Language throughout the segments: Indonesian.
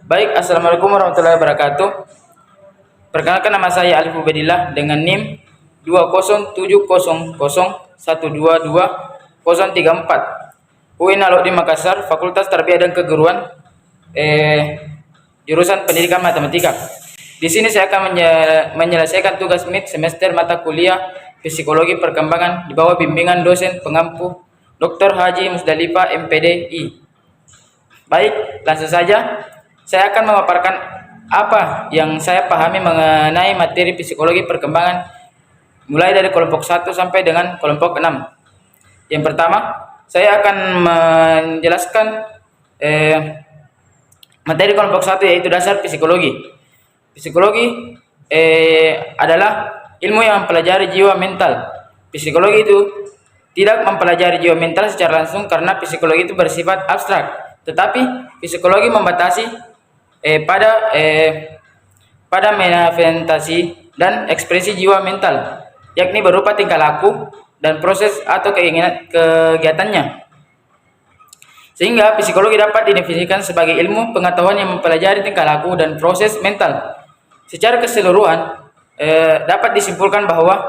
Baik, Assalamualaikum warahmatullahi wabarakatuh. Perkenalkan, nama saya Alif Ubedillah dengan NIM 20700122034, UIN Alauddin Makassar, Fakultas Tarbiyah dan Keguruan, jurusan Pendidikan Matematika. Di sini saya akan menyelesaikan tugas mid semester mata kuliah Psikologi Perkembangan di bawah bimbingan dosen pengampu Dr. Haji Musdalifah MPDI. Baik, langsung saja. Saya akan memaparkan apa yang saya pahami mengenai materi psikologi perkembangan mulai dari kelompok 1 sampai dengan kelompok 6. Yang pertama, saya akan menjelaskan materi kelompok 1, yaitu dasar psikologi. Psikologi adalah ilmu yang mempelajari jiwa mental. Psikologi itu tidak mempelajari jiwa mental secara langsung karena psikologi itu bersifat abstrak, tetapi psikologi membatasi pada manifestasi dan ekspresi jiwa mental, yakni berupa tingkah laku dan proses atau kegiatannya. Sehingga psikologi dapat didefinisikan sebagai ilmu pengetahuan yang mempelajari tingkah laku dan proses mental. Secara keseluruhan dapat disimpulkan bahwa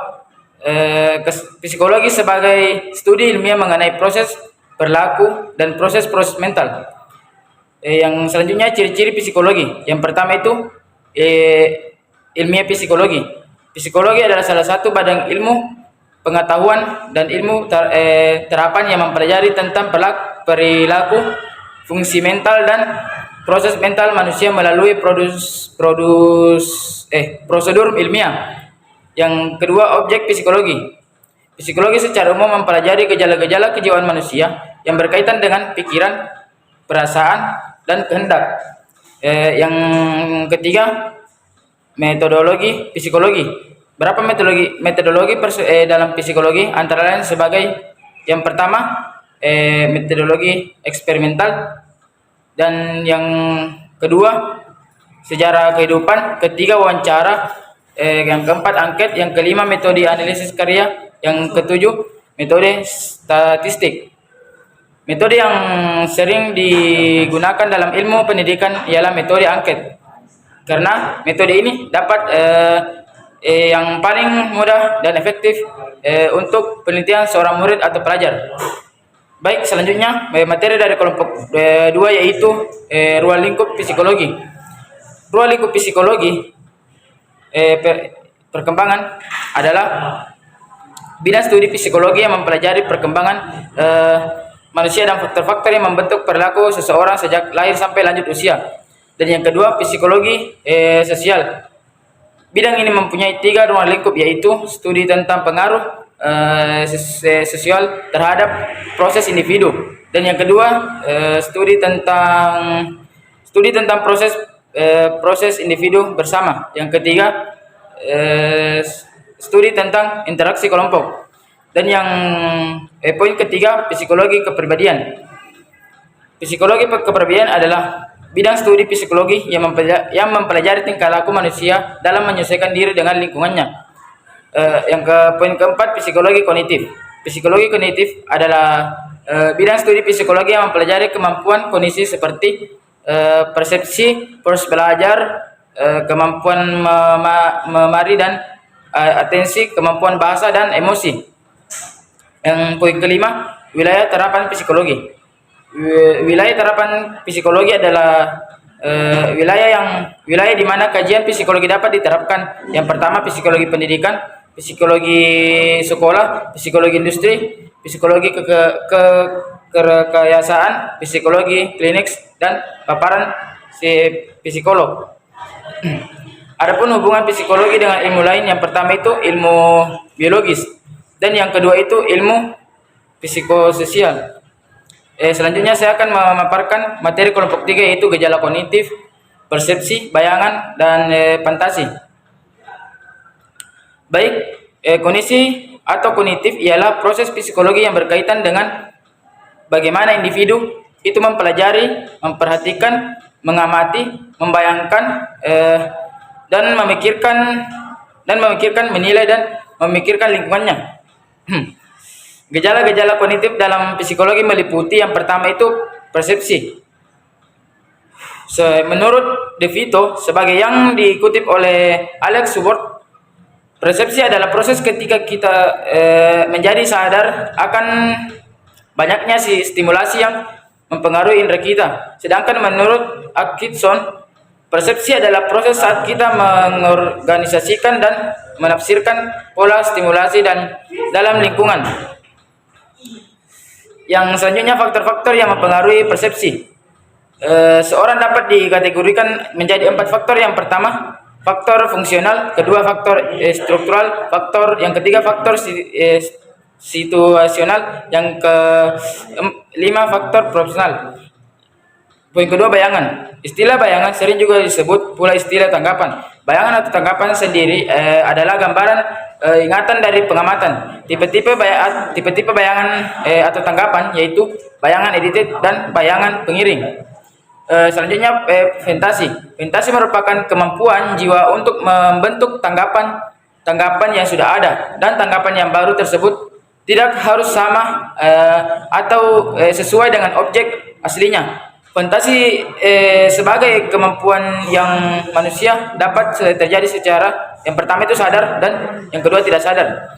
psikologi sebagai studi ilmiah mengenai proses perilaku dan proses-proses mental. Yang selanjutnya, ciri-ciri psikologi. Yang pertama itu ilmiah psikologi. Psikologi adalah salah satu badan ilmu pengetahuan dan ilmu terapan yang mempelajari tentang perilaku, fungsi mental dan proses mental manusia melalui prosedur ilmiah. Yang kedua, objek psikologi. Psikologi secara umum mempelajari gejala-gejala kejiwaan manusia yang berkaitan dengan pikiran, perasaan, dan kehendak. Yang ketiga, metodologi psikologi. Berapa metodologi dalam psikologi? Antara lain sebagai yang pertama, metodologi eksperimental, dan yang kedua, sejarah kehidupan, ketiga, wawancara, yang keempat, angket, yang kelima, metode analisis karya, yang ketujuh, metode statistik. Metode yang sering digunakan dalam ilmu pendidikan ialah metode angket, karena metode ini dapat yang paling mudah dan efektif untuk penelitian seorang murid atau pelajar. Baik, selanjutnya materi dari kelompok 2, yaitu ruang lingkup psikologi. Ruang lingkup psikologi perkembangan adalah bidang studi psikologi yang mempelajari perkembangan manusia dan faktor-faktor yang membentuk perilaku seseorang sejak lahir sampai lanjut usia. Dan yang kedua, psikologi sosial. Bidang ini mempunyai 3 ruang lingkup, yaitu studi tentang pengaruh sosial terhadap proses individu. Dan yang kedua, studi tentang proses individu bersama. Yang ketiga, studi tentang interaksi kelompok. Dan yang poin ketiga, psikologi kepribadian. Psikologi kepribadian adalah bidang studi psikologi yang mempelajari tingkah laku manusia dalam menyesuaikan diri dengan lingkungannya. Poin keempat, psikologi kognitif. Psikologi kognitif adalah bidang studi psikologi yang mempelajari kemampuan kognisi seperti persepsi, proses belajar, kemampuan memahami dan atensi, kemampuan bahasa dan emosi. Yang poin kelima, wilayah terapan psikologi. Wilayah terapan psikologi adalah wilayah di mana kajian psikologi dapat diterapkan. Yang pertama, psikologi pendidikan, psikologi sekolah, psikologi industri, psikologi kerekayasaan, psikologi klinik, dan paparan psikolog. Adapun hubungan psikologi dengan ilmu lain, yang pertama itu ilmu biologis, dan yang kedua itu ilmu psikososial. Selanjutnya saya akan memaparkan materi kelompok 3, yaitu gejala kognitif, persepsi, bayangan, dan fantasi. Baik, kognisi atau kognitif ialah proses psikologi yang berkaitan dengan bagaimana individu itu mempelajari, memperhatikan, mengamati, membayangkan, dan memikirkan, menilai, dan memikirkan lingkungannya. Gejala-gejala kognitif dalam psikologi meliputi yang pertama itu persepsi. Menurut De Vito, sebagai yang dikutip oleh Alex Subort, persepsi adalah proses ketika kita menjadi sadar akan banyaknya stimulasi yang mempengaruhi indera kita. Sedangkan menurut Atkinson, persepsi adalah proses saat kita mengorganisasikan dan menafsirkan pola stimulasi dan dalam lingkungan. Yang selanjutnya, faktor-faktor yang mempengaruhi persepsi. Seorang dapat dikategorikan menjadi 4 faktor. Yang pertama, faktor fungsional, kedua faktor struktural, yang ketiga faktor situasional, yang kelima faktor profesional. Poin kedua, bayangan. Istilah bayangan sering juga disebut pula istilah tanggapan. Bayangan atau tanggapan sendiri adalah gambaran ingatan dari pengamatan. Tipe-tipe bayangan atau tanggapan yaitu bayangan edited dan bayangan pengiring. Selanjutnya, fantasi. Fantasi merupakan kemampuan jiwa untuk membentuk tanggapan yang sudah ada, dan tanggapan yang baru tersebut tidak harus sama atau sesuai dengan objek aslinya. Fantasi sebagai kemampuan yang manusia dapat terjadi secara yang pertama itu sadar dan yang kedua tidak sadar.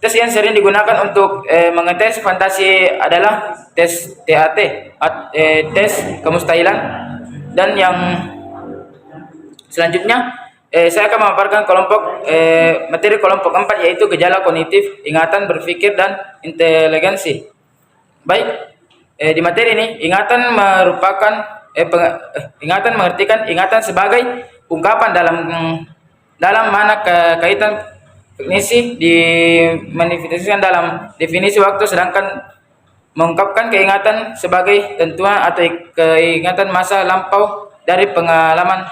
Tes yang sering digunakan untuk mengetes fantasi adalah tes TAT, tes kemustahilan, dan yang selanjutnya saya akan memaparkan materi kelompok 4, yaitu gejala kognitif, ingatan, berpikir, dan inteligensi. Baik, di materi ini ingatan merupakan ingatan mengartikan ingatan sebagai ungkapan dalam mana kaitan kognisi dimanifestasikan dalam definisi waktu, sedangkan mengungkapkan keingatan sebagai tentuan atau keingatan masa lampau dari pengalaman.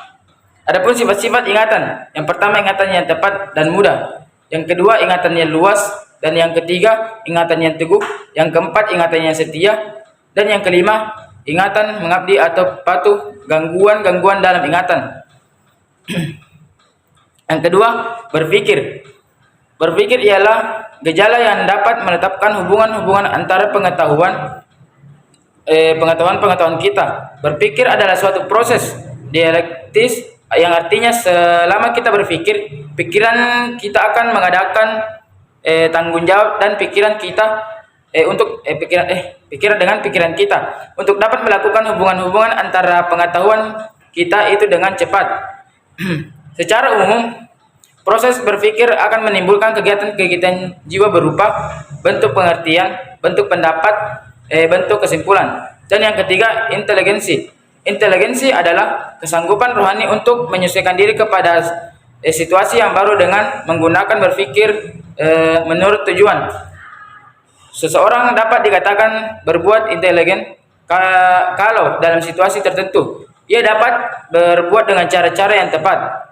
Adapun sifat-sifat ingatan, yang pertama ingatan yang tepat dan mudah, yang kedua ingatan yang luas, dan yang ketiga ingatan yang teguh, yang keempat ingatan yang setia, dan yang kelima ingatan mengabdi atau patuh, gangguan dalam ingatan. Yang kedua, berpikir. Berpikir ialah gejala yang dapat menetapkan hubungan-hubungan antara pengetahuan kita. Berpikir adalah suatu proses dialektis yang artinya selama kita berpikir, pikiran kita akan mengadakan tanggung jawab dan pikiran dengan pikiran kita untuk dapat melakukan hubungan-hubungan antara pengetahuan kita itu dengan cepat. Secara umum, proses berpikir akan menimbulkan kegiatan jiwa berupa bentuk pengertian, bentuk pendapat, bentuk kesimpulan. Dan yang ketiga, inteligensi. Inteligensi adalah kesanggupan rohani untuk menyesuaikan diri kepada situasi yang baru dengan menggunakan berpikir menurut tujuan. Seseorang dapat dikatakan berbuat inteligen kalau dalam situasi tertentu ia dapat berbuat dengan cara-cara yang tepat.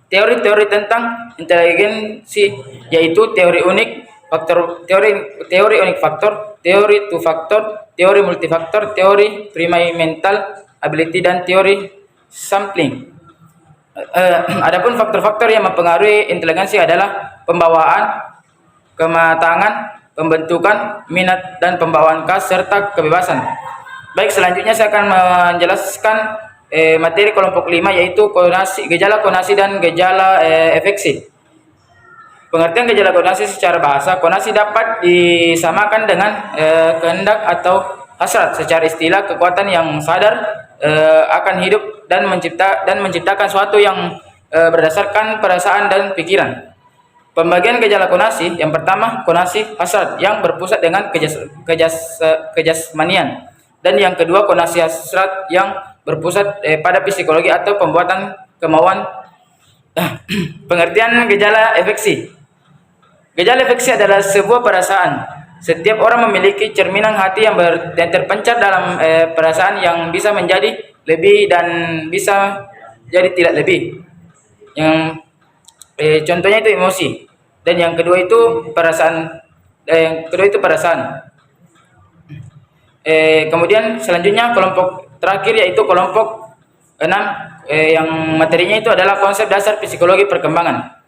Teori-teori tentang inteligensi yaitu teori unik faktor, teori unik faktor, teori two faktor, teori multifaktor, teori mental ability, dan teori sampling. Adapun faktor-faktor yang mempengaruhi inteligensi adalah pembawaan, kematangan, pembentukan, minat, dan pembawaan khas serta kebebasan. Baik, selanjutnya saya akan menjelaskan materi kelompok 5, yaitu gejala konasi dan gejala efeksi. Pengertian gejala konasi secara bahasa. Konasi dapat disamakan dengan kehendak atau hasrat. Secara istilah, kekuatan yang sadar akan hidup dan menciptakan suatu yang berdasarkan perasaan dan pikiran. Pembagian gejala konasi. Yang pertama, konasi hasrat yang berpusat dengan kejasmanian, dan yang kedua, konasi hasrat yang berpusat pada psikologi atau pembuatan kemauan. Pengertian gejala efeksi. Gejala efeksi adalah sebuah perasaan. Setiap orang memiliki cerminan hati yang terpencar dalam perasaan yang bisa menjadi lebih dan bisa jadi tidak lebih. Yang contohnya itu emosi, dan yang kedua itu perasaan. Kemudian selanjutnya kelompok terakhir yaitu kelompok 6, yang materinya itu adalah konsep dasar psikologi perkembangan.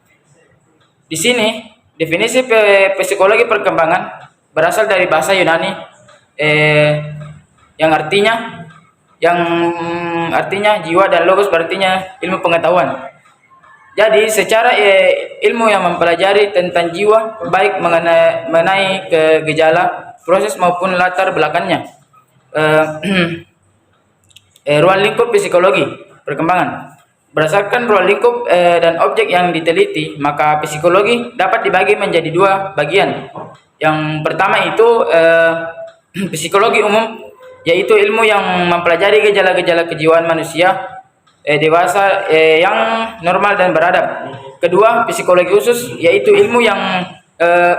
Di sini definisi psikologi perkembangan berasal dari bahasa Yunani yang artinya yang artinya jiwa, dan logos berartinya ilmu pengetahuan. Jadi secara ilmu yang mempelajari tentang jiwa, baik mengenai ke gejala, proses maupun latar belakangnya. Ruang lingkup psikologi perkembangan. Berdasarkan ruang lingkup dan objek yang diteliti, maka psikologi dapat dibagi menjadi dua bagian. Yang pertama itu psikologi umum, yaitu ilmu yang mempelajari gejala-gejala kejiwaan manusia dewasa yang normal dan beradab. Kedua, psikologi khusus, yaitu ilmu yang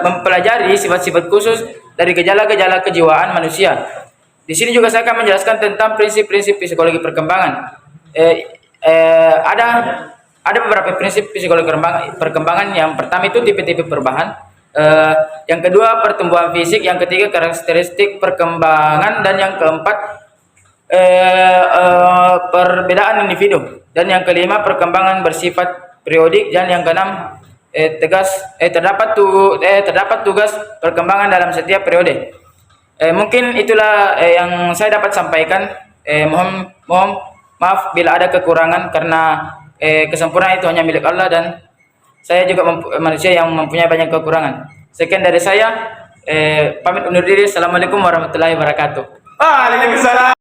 mempelajari sifat-sifat khusus dari gejala-gejala kejiwaan manusia. Di sini juga saya akan menjelaskan tentang prinsip-prinsip psikologi perkembangan. Ada beberapa prinsip psikologi perkembangan. Yang pertama itu tipe-tipe perubahan. Yang kedua, pertumbuhan fisik. Yang ketiga, karakteristik perkembangan. Dan yang keempat, perbedaan individu. Dan yang kelima, perkembangan bersifat periodik. Dan yang keenam, terdapat tugas perkembangan dalam setiap periode. Mungkin itulah yang saya dapat sampaikan. Mohon maaf bila ada kekurangan, karena kesempurnaan itu hanya milik Allah, dan saya juga manusia yang mempunyai banyak kekurangan. Sekian dari saya, pamit undur diri. Assalamualaikum warahmatullahi wabarakatuh. Waalaikumsalam.